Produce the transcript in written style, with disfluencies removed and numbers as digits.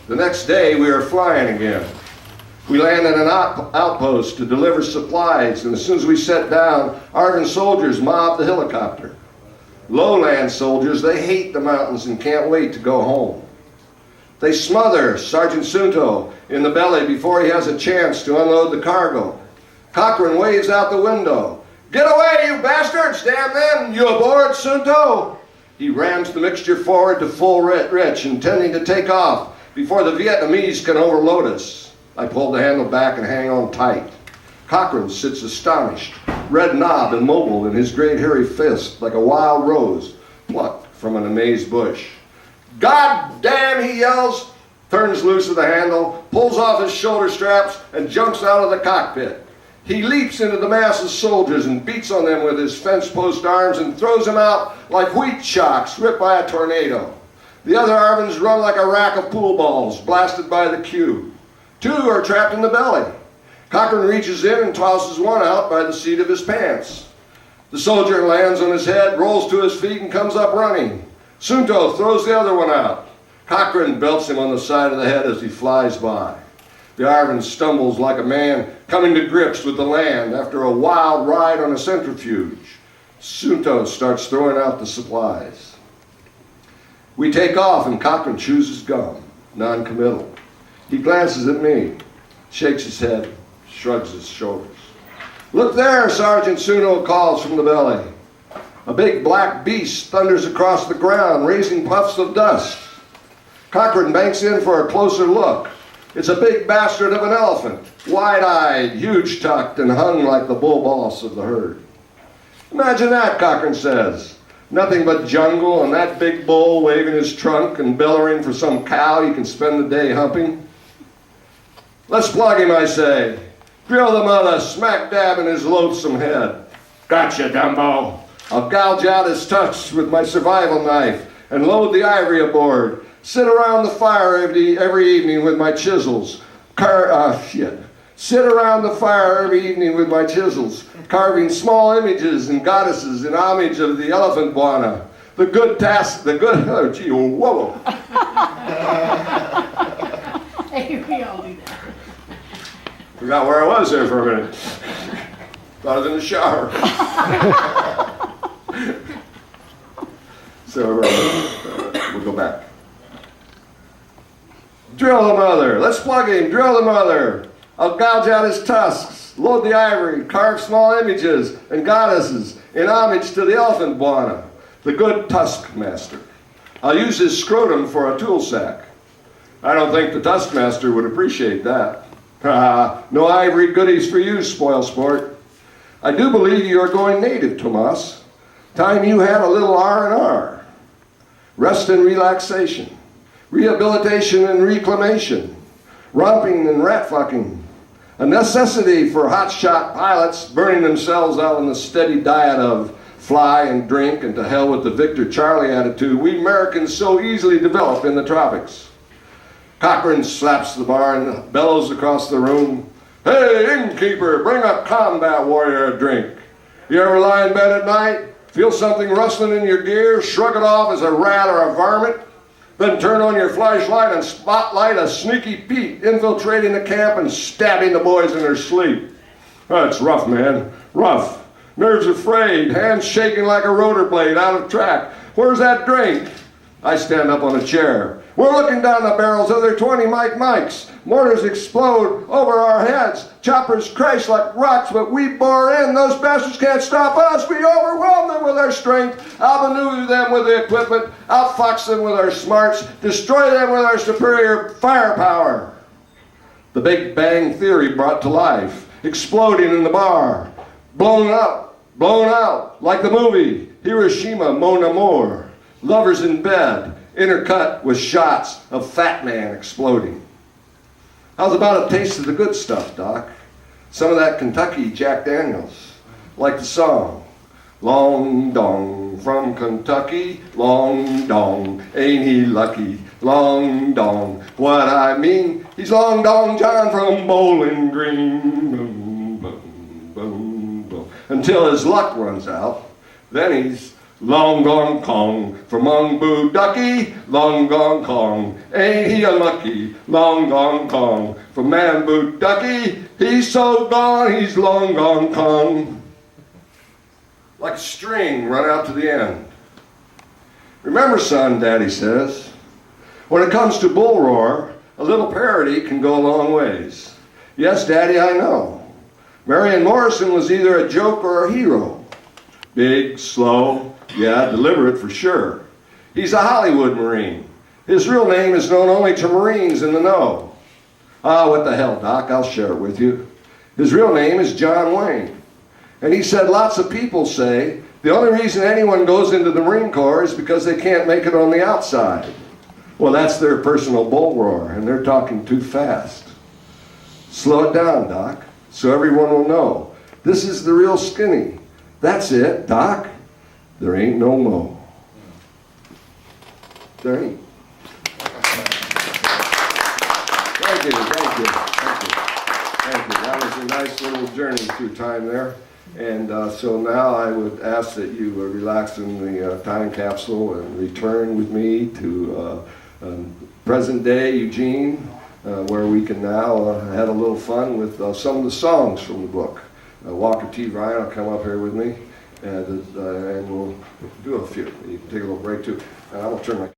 The next day, we were flying again. We landed at an outpost to deliver supplies, and as soon as we sat down, Arvin soldiers mobbed the helicopter. Lowland soldiers, they hate the mountains and can't wait to go home. They smother Sergeant Sunto in the belly before he has a chance to unload the cargo. Cochrane waves out the window. "Get away, you bastards! Damn them! You aboard, Sunto?" He rams the mixture forward to full rich, intending to take off before the Vietnamese can overload us. I pull the handle back and hang on tight. Cochrane sits astonished, red knobbed and mobile in his great hairy fist like a wild rose plucked from an amazed bush. "God damn," he yells, turns loose of the handle, pulls off his shoulder straps, and jumps out of the cockpit. He leaps into the mass of soldiers and beats on them with his fence post arms and throws them out like wheat shocks ripped by a tornado. The other Arvins run like a rack of pool balls blasted by the cue. 2 are trapped in the belly. Cochrane reaches in and tosses one out by the seat of his pants. The soldier lands on his head, rolls to his feet, and comes up running. Sunto throws the other one out. Cochrane belts him on the side of the head as he flies by. The Arvin stumbles like a man coming to grips with the land after a wild ride on a centrifuge. Sunto starts throwing out the supplies. We take off and Cochrane chews his gum, non-committal. He glances at me, shakes his head, shrugs his shoulders. "Look there," Sergeant Sunto calls from the belly. A big black beast thunders across the ground, raising puffs of dust. Cochrane banks in for a closer look. It's a big bastard of an elephant, wide-eyed, huge-tucked, and hung like the bull boss of the herd. "Imagine that," Cochrane says. "Nothing but jungle and that big bull waving his trunk and bellowing for some cow he can spend the day humping. Let's plug him," I say. "Drill the mother smack dab in his loathsome head." "Gotcha, Dumbo." I'll gouge out his tusks with my survival knife and load the ivory aboard. Sit around the fire every evening with my chisels. Sit around the fire every evening with my chisels, carving small images and goddesses in homage of the elephant buana. Oh gee, whoa. Hey, we all do that. Forgot where I was there for a minute. Thought I was in the shower. So we'll go back. Drill the mother. Let's plug him. Drill the mother. I'll gouge out his tusks, load the ivory, carve small images and goddesses in homage to the elephant buana, the good tusk master. I'll use his scrotum for a tool sack. I don't think the tusk master would appreciate that. No ivory goodies for you, spoil sport. I do believe you are going native, Tomas. Time you had a little R&R. Rest and relaxation. Rehabilitation and reclamation. Romping and rat fucking. A necessity for hotshot pilots burning themselves out on the steady diet of fly and drink and to hell with the Victor Charlie attitude we Americans so easily develop in the tropics. Cochrane slaps the bar and bellows across the room. "Hey, innkeeper, bring a combat warrior a drink. You ever lie in bed at night, feel something rustling in your gear, shrug it off as a rat or a varmint, then turn on your flashlight and spotlight a sneaky Pete infiltrating the camp and stabbing the boys in their sleep? That's rough, man, rough. Nerves are frayed, hands shaking like a rotor blade out of track. Where's that drink?" I stand up on a chair. "We're looking down the barrels of their 20 Mikes. Mortars explode over our heads. Choppers crash like rocks, but we bore in. Those bastards can't stop us. We overwhelm them with our strength, outmaneuver them with the equipment, outfox them with our smarts, destroy them with our superior firepower." The Big Bang Theory brought to life, exploding in the bar. Blown out, like the movie Hiroshima Mon Amour. Lovers in bed, intercut with shots of Fat Man exploding. How's about a taste of the good stuff, Doc? Some of that Kentucky Jack Daniels, like the song. Long dong from Kentucky, long dong, ain't he lucky? Long dong, what I mean, he's Long Dong John from Bowling Green. Boom, boom, boom, boom. Until his luck runs out, then he's Long gone Kong, from Mung Ducky, long gone Kong, ain't he unlucky? Long gone Kong, from Man Ducky, he's so gone, he's long gone Kong. Like a string run out to the end. Remember, son, Daddy says, when it comes to bull roar, a little parody can go a long ways. Yes, Daddy, I know. Marion Morrison was either a joke or a hero. Big, slow, yeah, deliberate for sure. He's a Hollywood Marine. His real name is known only to Marines in the know. Ah, what the hell, Doc, I'll share it with you. His real name is John Wayne. And he said lots of people say the only reason anyone goes into the Marine Corps is because they can't make it on the outside. Well, that's their personal bull roar, and they're talking too fast. Slow it down, Doc, so everyone will know. This is the real skinny. That's it, Doc. There ain't no mo. There ain't. Thank you, thank you, thank you. Thank you. That was a nice little journey through time there. And so now I would ask that you relax in the time capsule and return with me to present day Eugene, where we can now have a little fun with some of the songs from the book. Walker T. Ryan will come up here with me, and we'll do a few. You can take a little break too. And I will turn my